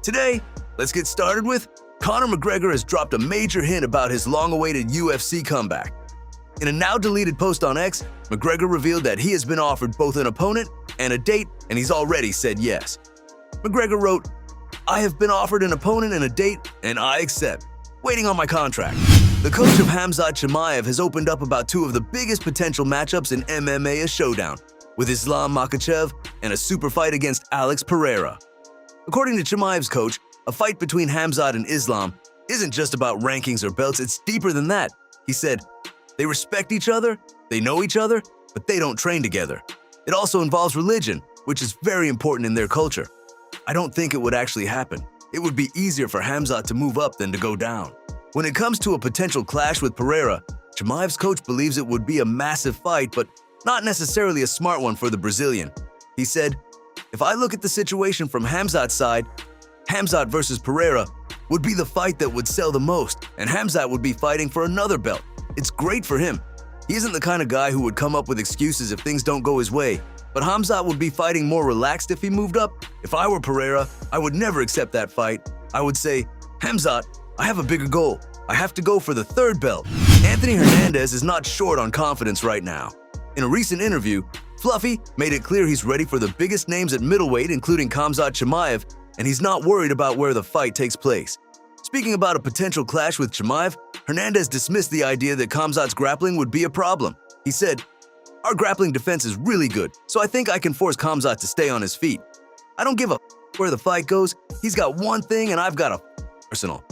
Today, let's get started with Conor McGregor has dropped a major hint about his long-awaited UFC comeback. In a now-deleted post on X, McGregor revealed that he has been offered both an opponent and a date, and he's already said yes. McGregor wrote, "I have been offered an opponent and a date, and I accept. Waiting on my contract." The coach of Khamzat Chimaev has opened up about two of the biggest potential matchups in MMA as showdown, with Islam Makhachev and a super fight against Alex Pereira. According to Chimaev's coach, a fight between Khamzat and Islam isn't just about rankings or belts, it's deeper than that. He said, "They respect each other, they know each other, but they don't train together. It also involves religion, which is very important in their culture. I don't think it would actually happen. It would be easier for Khamzat to move up than to go down." When it comes to a potential clash with Pereira, Chimaev's coach believes it would be a massive fight, but not necessarily a smart one for the Brazilian. He said, "If I look at the situation from Khamzat's side, Khamzat versus Pereira would be the fight that would sell the most, and Khamzat would be fighting for another belt. It's great for him. He isn't the kind of guy who would come up with excuses if things don't go his way, but Khamzat would be fighting more relaxed if he moved up. If I were Pereira, I would never accept that fight. I would say, Khamzat, I have a bigger goal. I have to go for the third belt." Anthony Hernandez is not short on confidence right now. In a recent interview, Fluffy made it clear he's ready for the biggest names at middleweight, including Khamzat Chimaev, and he's not worried about where the fight takes place. Speaking about a potential clash with Chimaev, Hernandez dismissed the idea that Khamzat's grappling would be a problem. He said, "Our grappling defense is really good, so I think I can force Khamzat to stay on his feet. I don't give a where the fight goes. He's got one thing and I've got a arsenal.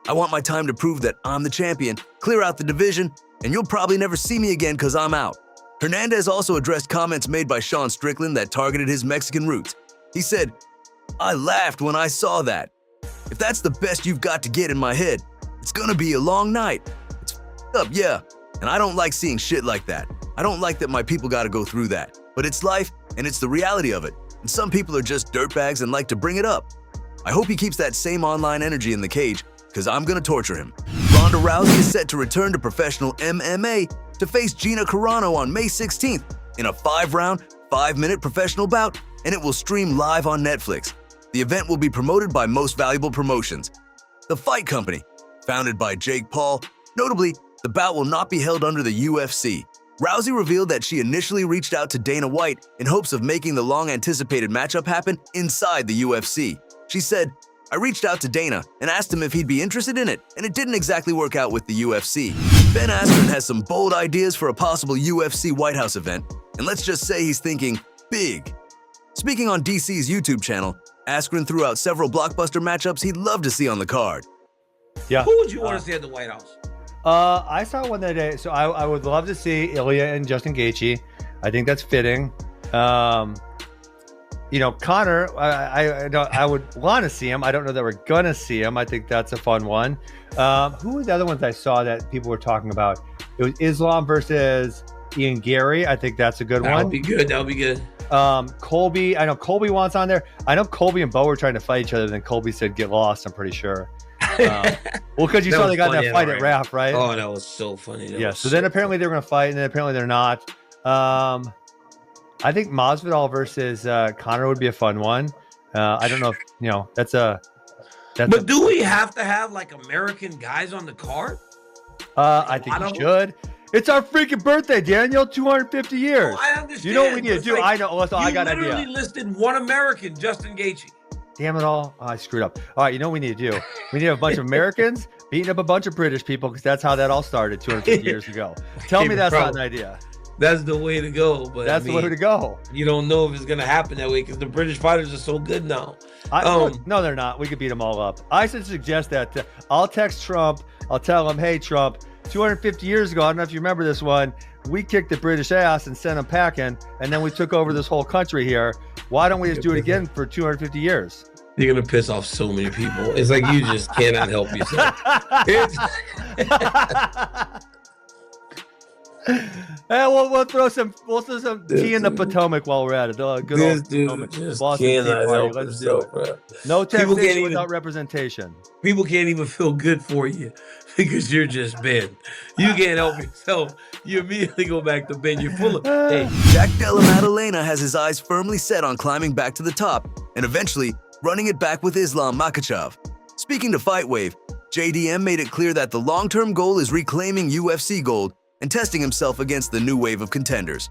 I want my time to prove that I'm the champion, clear out the division, and you'll probably never see me again because I'm out." Hernandez also addressed comments made by Strickland that targeted his Mexican roots. He said, "I laughed when I saw that. If that's the best you've got to get in my head, it's gonna be a long night. It's f***ed up, yeah, and I don't like seeing shit like that. I don't like that my people gotta go through that. But it's life, and it's the reality of it, and some people are just dirtbags and like to bring it up. I hope he keeps that same online energy in the cage, because I'm gonna torture him." Ronda Rousey is set to return to professional MMA to face Gina Carano on May 16th in a 5-round, 5-minute professional bout, and it will stream live on Netflix. The event will be promoted by Most Valuable Promotions, the fight company, founded by Jake Paul. Notably, the bout will not be held under the UFC. Rousey revealed that she initially reached out to Dana White in hopes of making the long-anticipated matchup happen inside the UFC. She said, "I reached out to Dana and asked him if he'd be interested in it, and it didn't exactly work out with the UFC." Ben Askren has some bold ideas for a possible UFC White House event, and let's just say he's thinking big. Speaking on DC's YouTube channel, Askren threw out several blockbuster matchups he'd love to see on the card. Yeah. Who would you want to see at the White House? I saw one that day, so I would love to see Ilya and Justin Gaethje. I think that's fitting. You know, Conor, I would want to see him. I don't know that we're gonna see him. I think that's a fun one. Who were the other ones I saw that people were talking about? It was Islam versus Ian Gary. I think that's a good one. That would be good. That would be good. Colby, I know Colby wants on there. I know Colby and Bo were trying to fight each other, then Colby said get lost, I'm pretty sure. Well, because you saw they got in that fight at RAF, right? Oh, that was so funny. Yeah, so then apparently they were going to fight, and then apparently they're not. I think Masvidal versus Conor would be a fun one. I don't know if, you know, But do we have to have, like, American guys on the card? I think you should. It's our freaking birthday, Daniel. 250 years. Oh, I understand. You know what we need to do? Like, I know. Also, I got an idea. You literally listed one American, Justin Gaethje. Damn it all. Oh, I screwed up. All right, you know what we need to do? We need a bunch of Americans beating up a bunch of British people, because that's how that all started 250 years ago. Tell me that's not an idea. That's the way to go. But that's the way to go. You don't know if it's going to happen that way, because the British fighters are so good now. No, they're not. We could beat them all up. I should suggest that I'll text Trump. I'll tell him, hey, Trump, 250 years ago, I don't know if you remember this one, we kicked the British ass and sent them packing, and then we took over this whole country here. Why don't we just do it again for 250 years? You're going to piss off so many people. It's like you just cannot help yourself. Hey, we'll throw some tea in the Potomac while we're at it. Good this old dude Potomac. just Boston cannot help Let's himself, do it. bro. No taxation even, without representation. People can't even feel good for you because you're just Ben. You can't help yourself. You immediately go back to Ben. You're full of hey. Jack Della Maddalena has his eyes firmly set on climbing back to the top and eventually running it back with Islam Makhachev. Speaking to FightWave, JDM made it clear that the long-term goal is reclaiming UFC gold and testing himself against the new wave of contenders.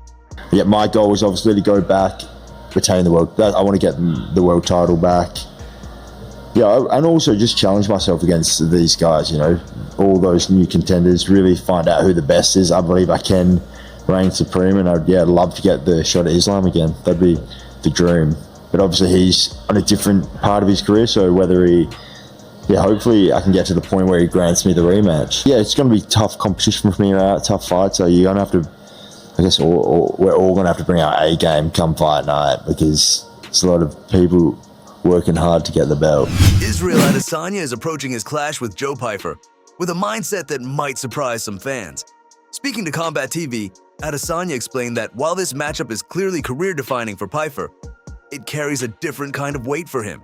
Yeah, my goal is obviously to go back, retain the world. I want to get the world title back. Yeah, and also just challenge myself against these guys, you know, all those new contenders, really find out who the best is. I believe I can reign supreme, and I'd love to get the shot at Islam again. That'd be the dream. But obviously he's on a different part of his career, so whether he, hopefully I can get to the point where he grants me the rematch. Yeah, it's going to be tough competition for me, right? Tough fight, so you're going to have to, I guess we're all going to have to bring our A game come fight night, because there's a lot of people working hard to get the belt. Israel Adesanya is approaching his clash with Joe Pyfer with a mindset that might surprise some fans. Speaking to Combat TV, Adesanya explained that while this matchup is clearly career-defining for Pyfer, it carries a different kind of weight for him.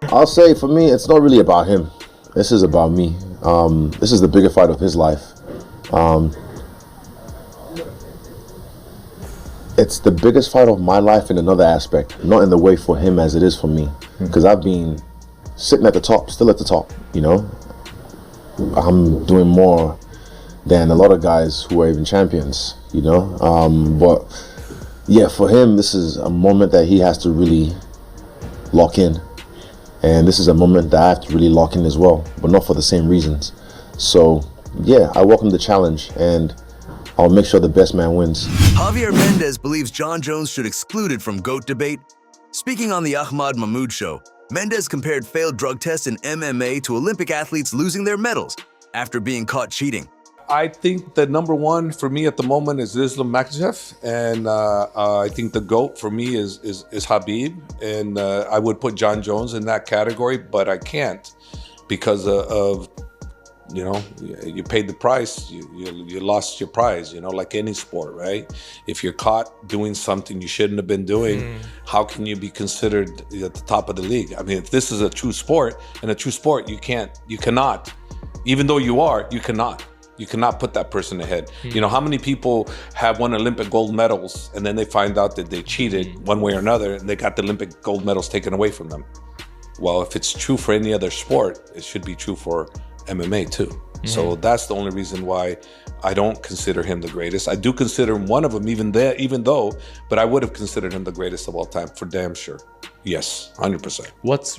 I'll say for me, it's not really about him. This is about me. This is the bigger fight of his life. It's the biggest fight of my life in another aspect, not in the way for him as it is for me. Because I've been sitting at the top, still at the top, you know. I'm doing more than a lot of guys who are even champions, you know. But yeah, for him, this is a moment that he has to really lock in. And this is a moment that I have to really lock in as well, but not for the same reasons. So yeah, I welcome the challenge, and I'll make sure the best man wins. Javier Mendez believes Jon Jones should exclude it from GOAT debate. Speaking on the Ahmad Mahmoud show, Mendez compared failed drug tests in MMA to Olympic athletes losing their medals after being caught cheating. I think the number one for me at the moment is Islam Makhachev, and I think the GOAT for me is Khabib, and I would put Jon Jones in that category, but I can't because of you know, you paid the price, you lost your prize, you know, like any sport, right? If you're caught doing something you shouldn't have been doing, how can you be considered at the top of the league? I mean, if this is a true sport, and a true sport, you cannot, even though you are, you cannot put that person ahead. You know, how many people have won Olympic gold medals and then they find out that they cheated one way or another and they got the Olympic gold medals taken away from them? Well, if it's true for any other sport, it should be true for MMA too. So that's the only reason why I don't consider him the greatest. I do consider him one of them, even though, but I would have considered him the greatest of all time for damn sure. Yes, 100%. What's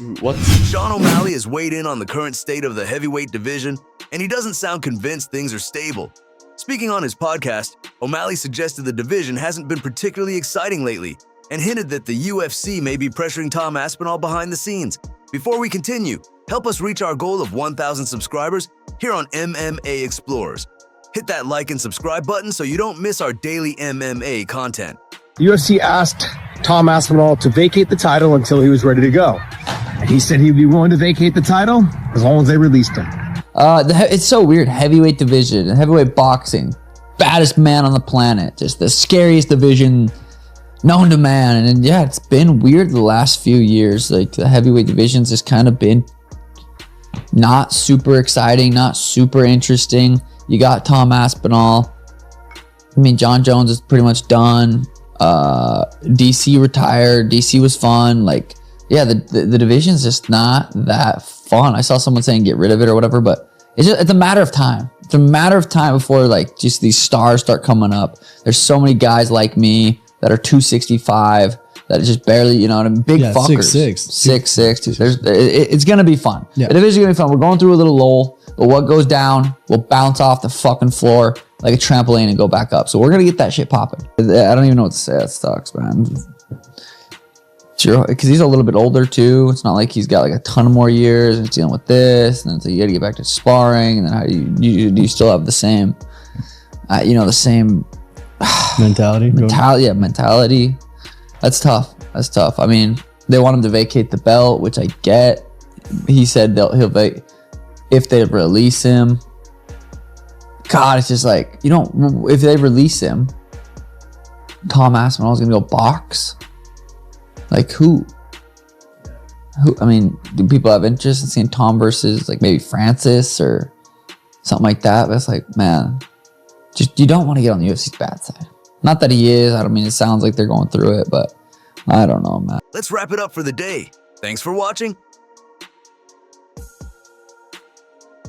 Sean O'Malley has weighed in on the current state of the heavyweight division, and he doesn't sound convinced things are stable. Speaking on his podcast, O'Malley suggested the division hasn't been particularly exciting lately and hinted that the UFC may be pressuring Tom Aspinall behind the scenes. Before we continue, help us reach our goal of 1,000 subscribers here on MMA Explorers. Hit that like and subscribe button so you don't miss our daily MMA content. The UFC asked Tom Aspinall to vacate the title until he was ready to go. And he said he'd be willing to vacate the title as long as they released him. It's so weird. Heavyweight division and heavyweight boxing. Baddest man on the planet. Just the scariest division known to man. And yeah, it's been weird the last few years. Like the heavyweight division's just kind of been not super exciting, not super interesting. You got Tom Aspinall. I mean, Jon Jones is pretty much done. DC retired. DC was fun. Like, yeah, the division's just not that fun. I saw someone saying get rid of it or whatever, but it's a matter of time. It's a matter of time before like just these stars start coming up. There's so many guys like me that are 265 that are just barely, you know, and big fuckers. 6'6". It's gonna be fun. Yeah. The division's gonna be fun. We're going through a little lull, but what goes down will bounce off the fucking floor like a trampoline and go back up. So we're gonna get that shit popping. I don't even know what to say. That sucks, man. Sure, because he's a little bit older too. It's not like he's got like a ton of more years and he's dealing with this, and then so you got to get back to sparring, and then how do you still have the same, the same mentality? Mentality. That's tough. I mean, they want him to vacate the belt, which I get. He said he'll vacate if they release him. God, it's just like, if they release him, Tom Aspinall's gonna go box. Like who? I mean, do people have interest in seeing Tom versus like maybe Francis or something like that? But it's like, man, just you don't want to get on the UFC's bad side. Not that he is. I don't mean it sounds like they're going through it, but I don't know, man. Let's wrap it up for the day. Thanks for watching.